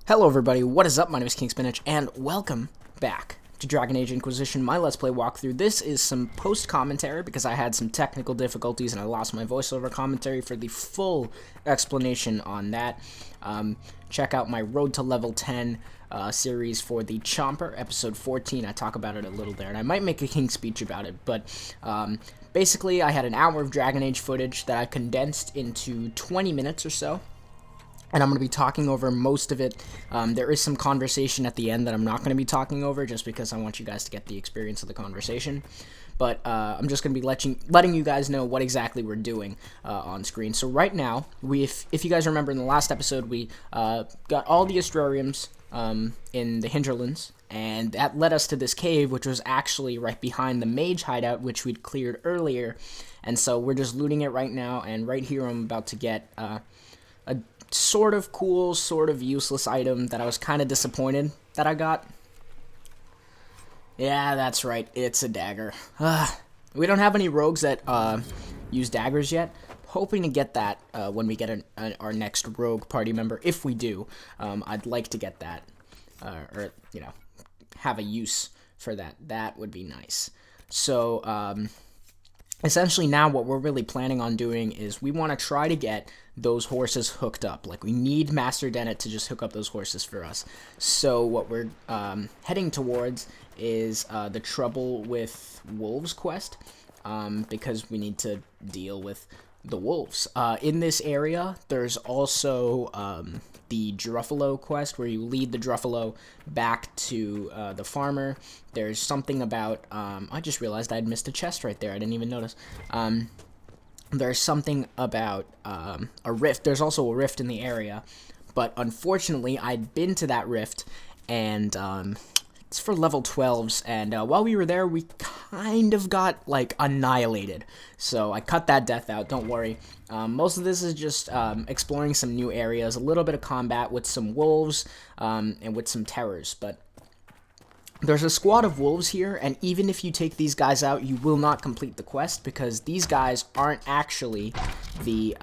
Hello everybody, what is up? My name is Kingspinach, and welcome back to Dragon Age Inquisition, my Let's Play walkthrough. This is some post-commentary, because I had some technical difficulties and I lost my voiceover commentary. For the full explanation on that, check out my Road to Level 10 series for the Chomper, episode 14. I talk about it a little there, and I might make a King speech about it, but basically I had an hour of Dragon Age footage that I condensed into 20 minutes or so. And I'm going to be talking over most of it. There is some conversation at the end that I'm not going to be talking over just because I want you guys to get the experience of the conversation. But I'm just going to be letting you guys know what exactly we're doing on screen. So right now, if you guys remember in the last episode, we got all the Astrariums in the Hinterlands. And that led us to this cave, which was actually right behind the mage hideout, which we'd cleared earlier. And so we're just looting it right now. And right here I'm about to get a sort of cool, sort of useless item that I was kind of disappointed that I got. Yeah, that's right, it's a dagger. We don't have any rogues that use daggers yet. Hoping to get that when we get our next rogue party member. If we do, I'd like to get that, or, you know, have a use for that. That would be nice. So, essentially now what we're really planning on doing is we want to try to get those horses hooked up. Like, we need Master Dennett to just hook up those horses for us. So what we're heading towards is the Trouble with Wolves quest, because we need to deal with the wolves. In this area, there's also the Druffalo quest, where you lead the Druffalo back to the farmer. There's something about, I just realized I'd missed a chest right there, I didn't even notice. There's something about a rift. There's also a rift in the area, but unfortunately I'd been to that rift, and it's for level 12s, and while we were there, we kind of got, like, annihilated. So I cut that death out, don't worry. Most of this is just exploring some new areas, a little bit of combat with some wolves, and with some terrors, but there's a squad of wolves here, and even if you take these guys out, you will not complete the quest, because these guys aren't actually the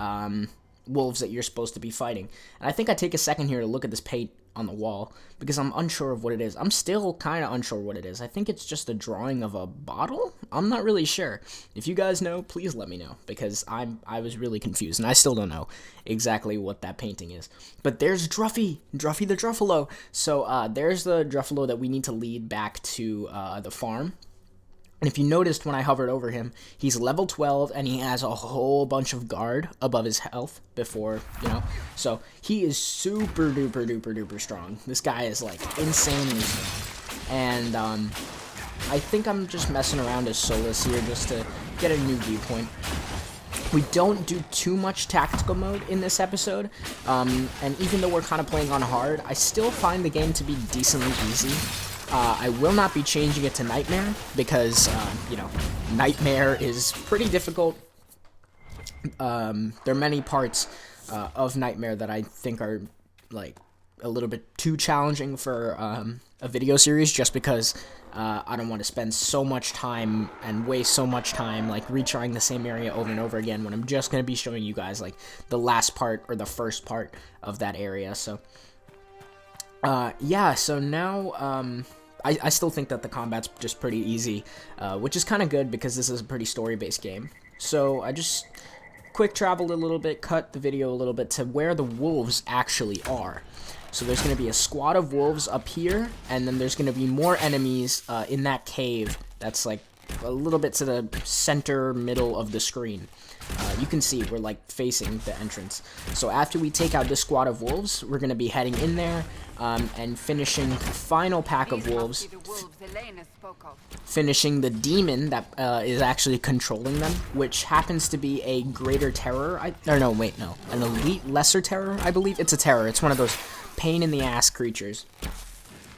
wolves that you're supposed to be fighting. And I think I take a second here to look at this paint on the wall, because I'm unsure of what it is. I'm still kind of unsure what it is. I think it's just a drawing of a bottle? I'm not really sure. If you guys know, please let me know, because I was really confused, and I still don't know exactly what that painting is. But there's Druffy the Druffalo. So there's the Druffalo that we need to lead back to the farm. And if you noticed when I hovered over him, he's level 12, and he has a whole bunch of guard above his health before, you know. So he is super duper duper duper strong. This guy is, like, insanely strong. And I think I'm just messing around as Solus here just to get a new viewpoint. We don't do too much tactical mode in this episode, and even though we're kind of playing on hard, I still find the game to be decently easy. I will not be changing it to Nightmare, because, you know, Nightmare is pretty difficult. There are many parts of Nightmare that I think are, like, a little bit too challenging for a video series, just because I don't want to spend so much time and waste so much time, like, retrying the same area over and over again, when I'm just going to be showing you guys, like, the last part or the first part of that area. So, yeah, so now, I still think that the combat's just pretty easy, which is kind of good, because this is a pretty story-based game. So I just quick traveled a little bit, cut the video a little bit to where the wolves actually are. So there's going to be a squad of wolves up here, and then there's going to be more enemies in that cave that's, like, a little bit to the center middle of the screen. You can see we're, like, facing the entrance. So after we take out this squad of wolves, we're going to be heading in there and finishing the final pack of wolves, finishing the demon that is actually controlling them, which happens to be a greater terror. An elite lesser terror, I believe. It's a terror. It's one of those pain-in-the-ass creatures.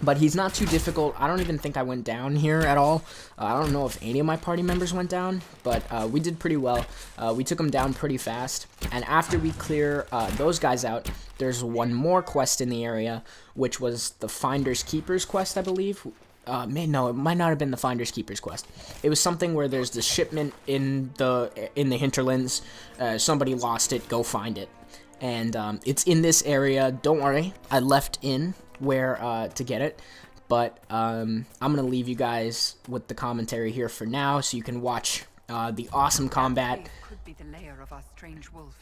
But he's not too difficult. I don't even think I went down here at all. I don't know if any of my party members went down, but we did pretty well. We took him down pretty fast. And after we clear those guys out, there's one more quest in the area, which was the Finders Keepers quest, I believe. No, it might not have been the Finders Keepers quest. It was something where there's the shipment in the Hinterlands. Somebody lost it, go find it. and it's in this area. Don't worry, I left in where to get it, but I'm gonna leave you guys with the commentary here for now, so you can watch the awesome combat Could be the lair of our strange wolves.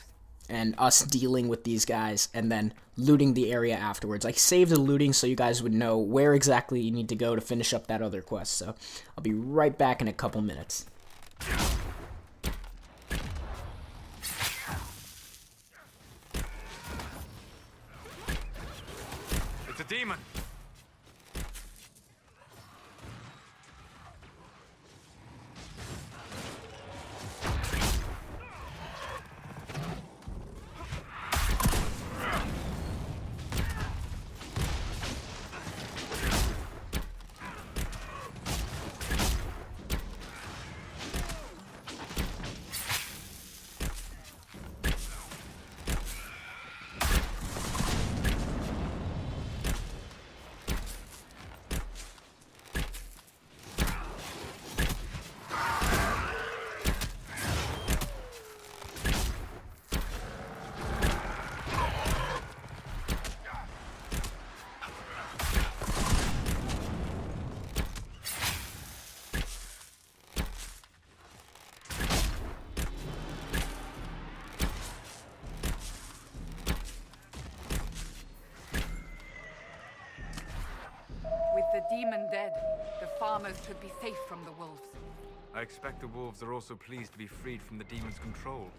and us dealing with these guys, and then looting the area afterwards. I saved the looting so you guys would know where exactly you need to go to finish up that other quest. So I'll be right back in a couple minutes. It's a demon. With the demon dead, the farmers should be safe from the wolves. I expect the wolves are also pleased to be freed from the demon's control.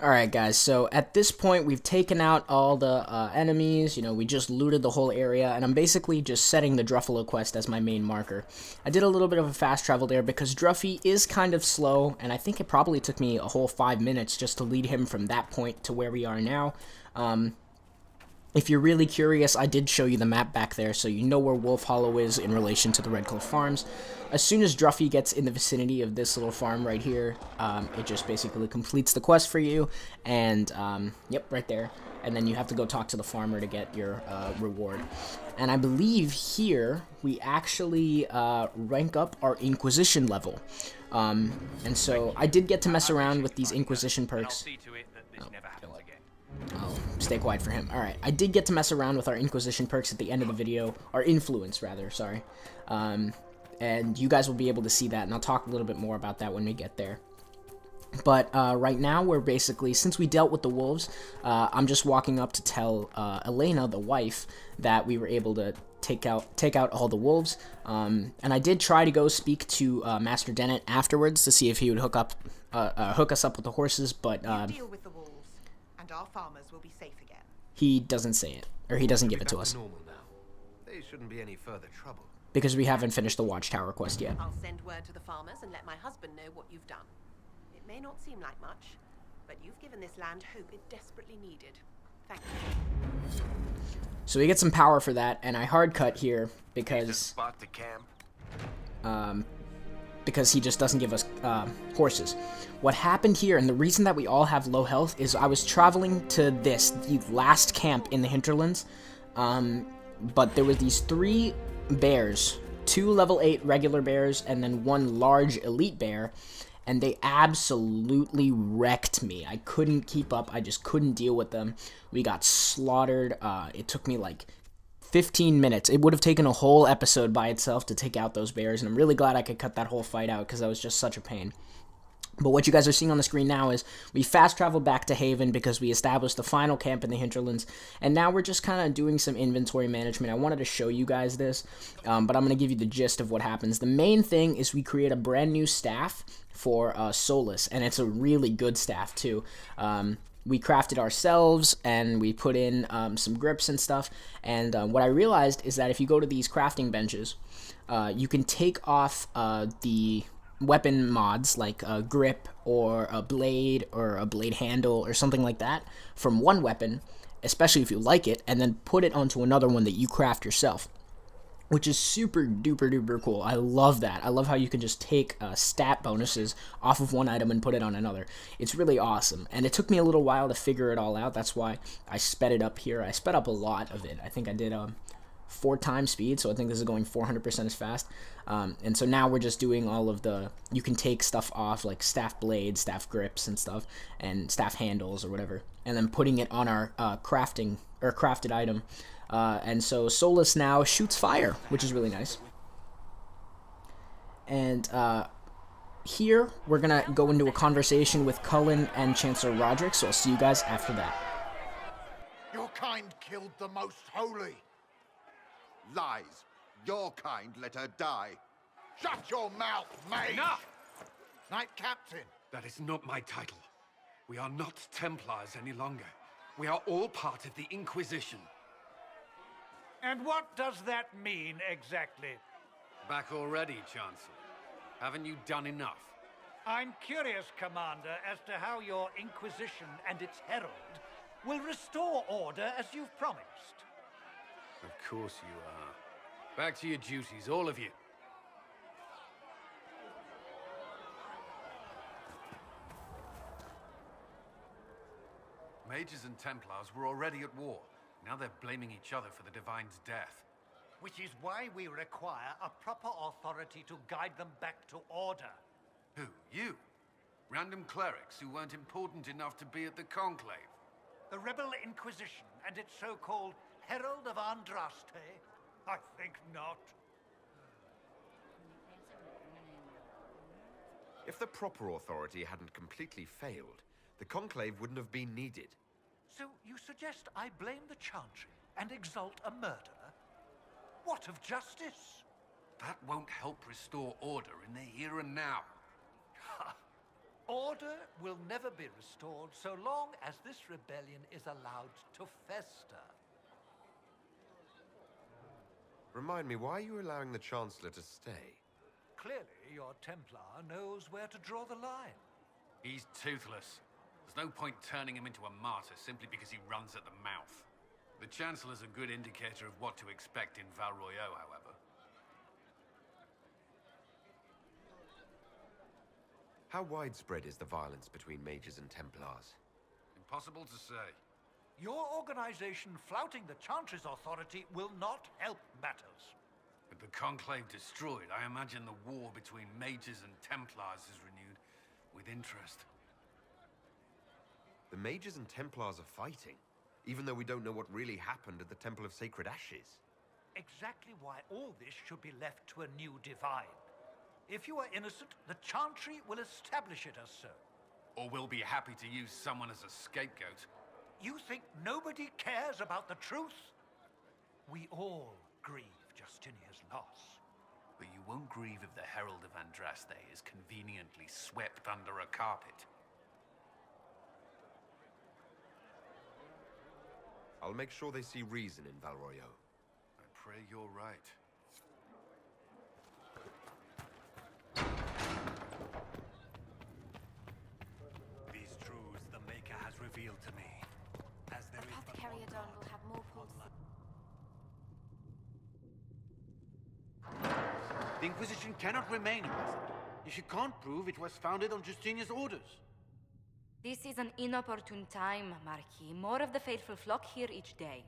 Alright guys, so at this point we've taken out all the enemies, you know, we just looted the whole area, and I'm basically just setting the Druffalo quest as my main marker. I did a little bit of a fast travel there because Druffy is kind of slow, and I think it probably took me a whole 5 minutes just to lead him from that point to where we are now. If you're really curious, I did show you the map back there, so you know where Wolf Hollow is in relation to the Redcliffe Farms. As soon as Druffy gets in the vicinity of this little farm right here, it just basically completes the quest for you, and, yep, right there. And then you have to go talk to the farmer to get your reward. And I believe here we actually rank up our Inquisition level. And so I did get to mess around with these Inquisition perks. Oh, stay quiet for him. Alright, I did get to mess around with our Inquisition perks at the end of the video. Our influence, rather, sorry. And you guys will be able to see that, and I'll talk a little bit more about that when we get there. But right now, we're basically, since we dealt with the wolves, I'm just walking up to tell Elena, the wife, that we were able to take out all the wolves. And I did try to go speak to Master Dennett afterwards to see if he would hook us up with the horses, but deal with the wolves, and our farmers will be safe again. He doesn't say it, or he doesn't give it to us. Normal now. They shouldn't be any further trouble. Because we haven't finished the Watchtower quest yet. I'll send word to the farmers and let my husband know what you've done. It may not seem like much, but you've given this land hope it desperately needed. Thank you. So we get some power for that, and I hard cut here because Spot to camp. because he just doesn't give us horses. What happened here, and the reason that we all have low health, is I was traveling to the last camp in the Hinterlands, but there were these 3 bears, 2 level 8 regular bears, and then 1 large elite bear, and they absolutely wrecked me. I couldn't keep up. I just couldn't deal with them. We got slaughtered. It took me like 15 minutes. It would have taken a whole episode by itself to take out those bears, and I'm really glad I could cut that whole fight out because that was just such a pain. But what you guys are seeing on the screen now is we fast traveled back to Haven because we established the final camp in the Hinterlands, and now we're just kind of doing some inventory management. I wanted to show you guys this, but I'm going to give you the gist of what happens. The main thing is we create a brand new staff for Solus, and it's a really good staff too. We crafted ourselves, and we put in some grips and stuff, and what I realized is that if you go to these crafting benches, you can take off the weapon mods like a grip or a blade handle or something like that from one weapon, especially if you like it, and then put it onto another one that you craft yourself, which is super duper duper cool. I love that. I love how you can just take stat bonuses off of one item and put it on another. It's really awesome, and it took me a little while to figure it all out. That's why I sped it up here. I sped up a lot of it. I think I did 4 times speed, so I think this is going 400% as fast. And so now we're just doing all of the, you can take stuff off like staff blades, staff grips and stuff, and staff handles or whatever, and then putting it on our crafted item. And so Solus now shoots fire, which is really nice. And here we're gonna go into a conversation with Cullen and Chancellor Roderick, so I'll see you guys after that. Your kind killed the most holy. Lies. Your kind let her die. Shut your mouth, mate! Enough! Knight Captain. That is not my title. We are not Templars any longer. We are all part of the Inquisition. And what does that mean exactly? Back already, Chancellor. Haven't you done enough? I'm curious, Commander, as to how your Inquisition and its herald will restore order as you've promised. Of course you are. Back to your duties, all of you. Mages and Templars were already at war. Now they're blaming each other for the Divine's death. Which is why we require a proper authority to guide them back to order. Who? You? Random clerics who weren't important enough to be at the Conclave? The Rebel Inquisition and its so-called Herald of Andraste? I think not. If the proper authority hadn't completely failed, the Conclave wouldn't have been needed. So you suggest I blame the Chantry and exalt a murderer? What of justice? That won't help restore order in the here and now. Order will never be restored so long as this rebellion is allowed to fester. Remind me, why are you allowing the Chancellor to stay? Clearly, your Templar knows where to draw the line. He's toothless. There's no point turning him into a martyr simply because he runs at the mouth. The Chancellor's a good indicator of what to expect in Val Royeaux, however. How widespread is the violence between mages and Templars? Impossible to say. Your organization flouting the Chantry's authority will not help matters. With the Conclave destroyed, I imagine the war between mages and Templars is renewed with interest. The mages and Templars are fighting, even though we don't know what really happened at the Temple of Sacred Ashes. Exactly why all this should be left to a new divine. If you are innocent, the Chantry will establish it as so. Or we'll be happy to use someone as a scapegoat. You think nobody cares about the truth? We all grieve Justinia's loss. But you won't grieve if the Herald of Andraste is conveniently swept under a carpet. I'll make sure they see reason in Val Royeaux. I pray you're right. These truths the Maker has revealed to me. As there is Apothecary Adon will have more pulse. The Inquisition cannot remain, Ambassador, if you can't prove it was founded on Justinia's orders. This is an inopportune time, Marquis. More of the faithful flock here each day.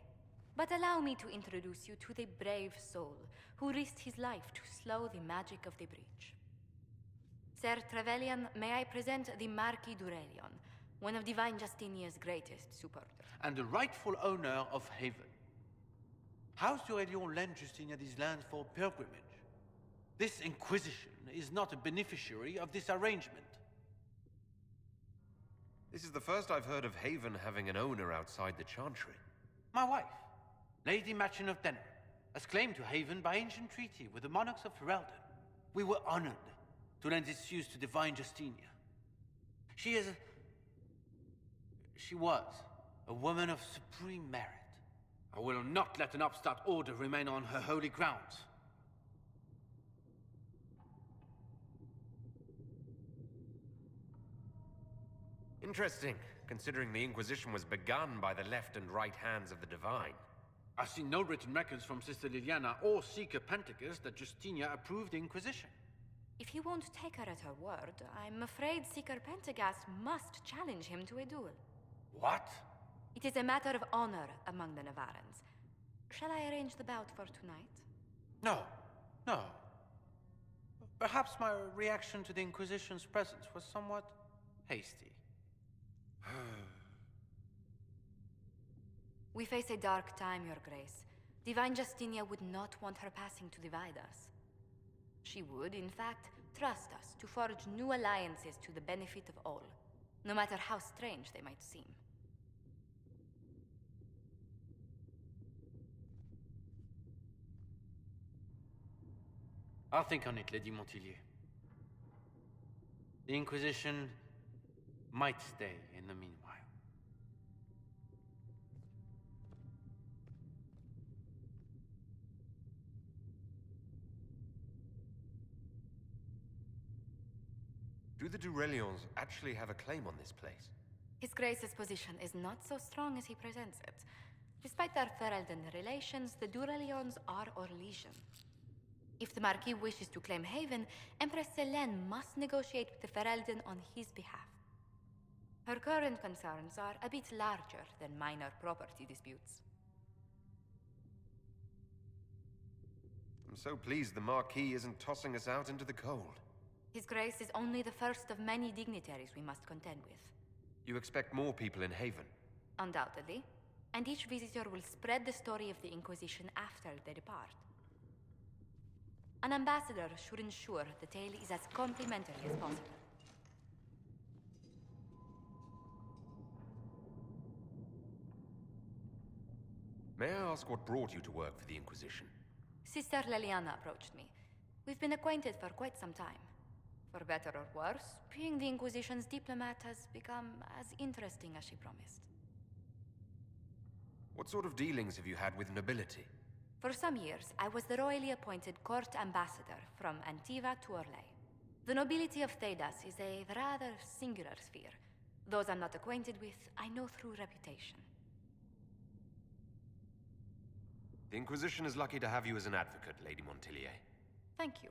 But allow me to introduce you to the brave soul who risked his life to slow the magic of the breach. Sir Trevelyan, may I present the Marquis d'Aurelion, one of Divine Justinia's greatest supporters. And the rightful owner of Haven. House d'Aurelion lent Justinia these lands for pilgrimage. This Inquisition is not a beneficiary of this arrangement. This is the first I've heard of Haven having an owner outside the Chantry. My wife, Lady Machin of Denner, has claimed to Haven by ancient treaty with the monarchs of Ferelden. We were honored to lend its use to Divine Justinia. She was a woman of supreme merit. I will not let an upstart order remain on her holy grounds. Interesting, considering the Inquisition was begun by the left and right hands of the Divine. I've seen no written records from Sister Liliana or Seeker Pentegas that Justinia approved the Inquisition. If you won't take her at her word, I'm afraid Seeker Pentagast must challenge him to a duel. What? It is a matter of honor among the Navarrans. Shall I arrange the bout for tonight? No. Perhaps my reaction to the Inquisition's presence was somewhat hasty. We face a dark time, Your Grace. Divine Justinia would not want her passing to divide us. She would, in fact, trust us to forge new alliances to the benefit of all, no matter how strange they might seem. I'll think on it, Lady Montilyet. The Inquisition might stay in the meanwhile. Do the Durelions actually have a claim on this place? His Grace's position is not so strong as he presents it. Despite their Ferelden relations, the Durelions are Orlesian. If the Marquis wishes to claim Haven, Empress Selene must negotiate with the Ferelden on his behalf. Her current concerns are a bit larger than minor property disputes. I'm so pleased the Marquis isn't tossing us out into the cold. His Grace is only the first of many dignitaries we must contend with. You expect more people in Haven? Undoubtedly. And each visitor will spread the story of the Inquisition after they depart. An ambassador should ensure the tale is as complimentary as possible. May I ask what brought you to work for the Inquisition? Sister Liliana approached me. We've been acquainted for quite some time. For better or worse, being the Inquisition's diplomat has become as interesting as she promised. What sort of dealings have you had with nobility? For some years, I was the royally appointed court ambassador from Antiva to Orlais. The nobility of Thedas is a rather singular sphere. Those I'm not acquainted with, I know through reputation. The Inquisition is lucky to have you as an advocate, Lady Montilyet. Thank you.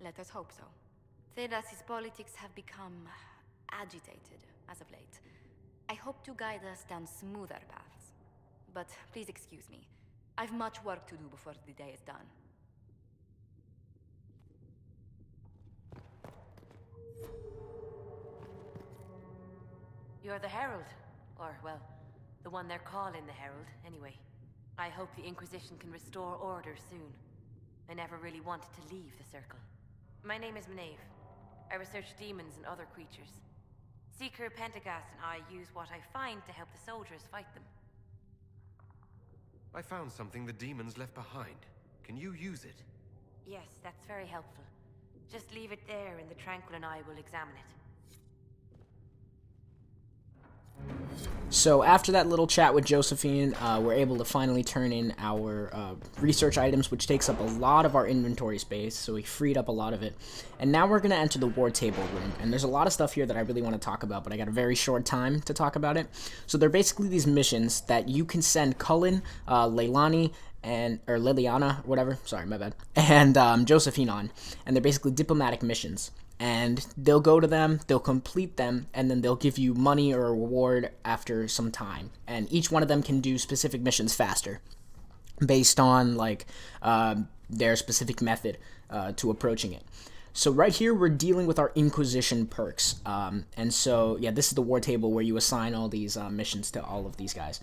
Let us hope so. Thedas's politics have become agitated as of late. I hope to guide us down smoother paths. But please excuse me. I've much work to do before the day is done. You're the Herald. Or, well, the one they're calling the Herald, anyway. I hope the Inquisition can restore order soon. I never really wanted to leave the Circle. My name is Maeve. I research demons and other creatures. Seeker Pentagast and I use what I find to help the soldiers fight them. I found something the demons left behind. Can you use it? Yes, that's very helpful. Just leave it there and the Tranquil and I will examine it. So after that little chat with Josephine, we're able to finally turn in our research items, which takes up a lot of our inventory space, so we freed up a lot of it. And now we're going to enter the war table room, and there's a lot of stuff here that I really want to talk about, but I got a very short time to talk about it. So they're basically these missions that you can send Cullen, Leilani, or Liliana, whatever, sorry, my bad, and Josephine on, and they're basically diplomatic missions. And they'll go to them, they'll complete them, and then they'll give you money or a reward after some time. And each one of them can do specific missions faster, based on like their specific method to approaching it. So right here we're dealing with our Inquisition perks, and so yeah, this is the war table where you assign all these missions to all of these guys.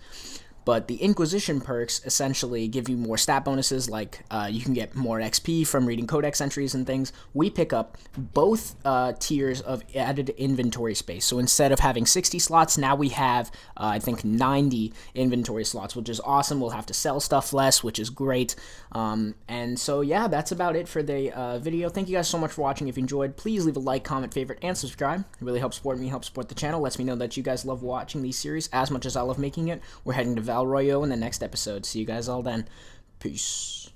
But the Inquisition perks essentially give you more stat bonuses, like you can get more XP from reading codex entries and things. We pick up both tiers of added inventory space. So instead of having 60 slots, now we have, I think, 90 inventory slots, which is awesome. We'll have to sell stuff less, which is great. And so, yeah, that's about it for the video. Thank you guys so much for watching. If you enjoyed, please leave a like, comment, favorite, and subscribe. It really helps support me, helps support the channel, lets me know that you guys love watching these series as much as I love making it. We're heading to Val Royo in the next episode. See you guys all then. Peace.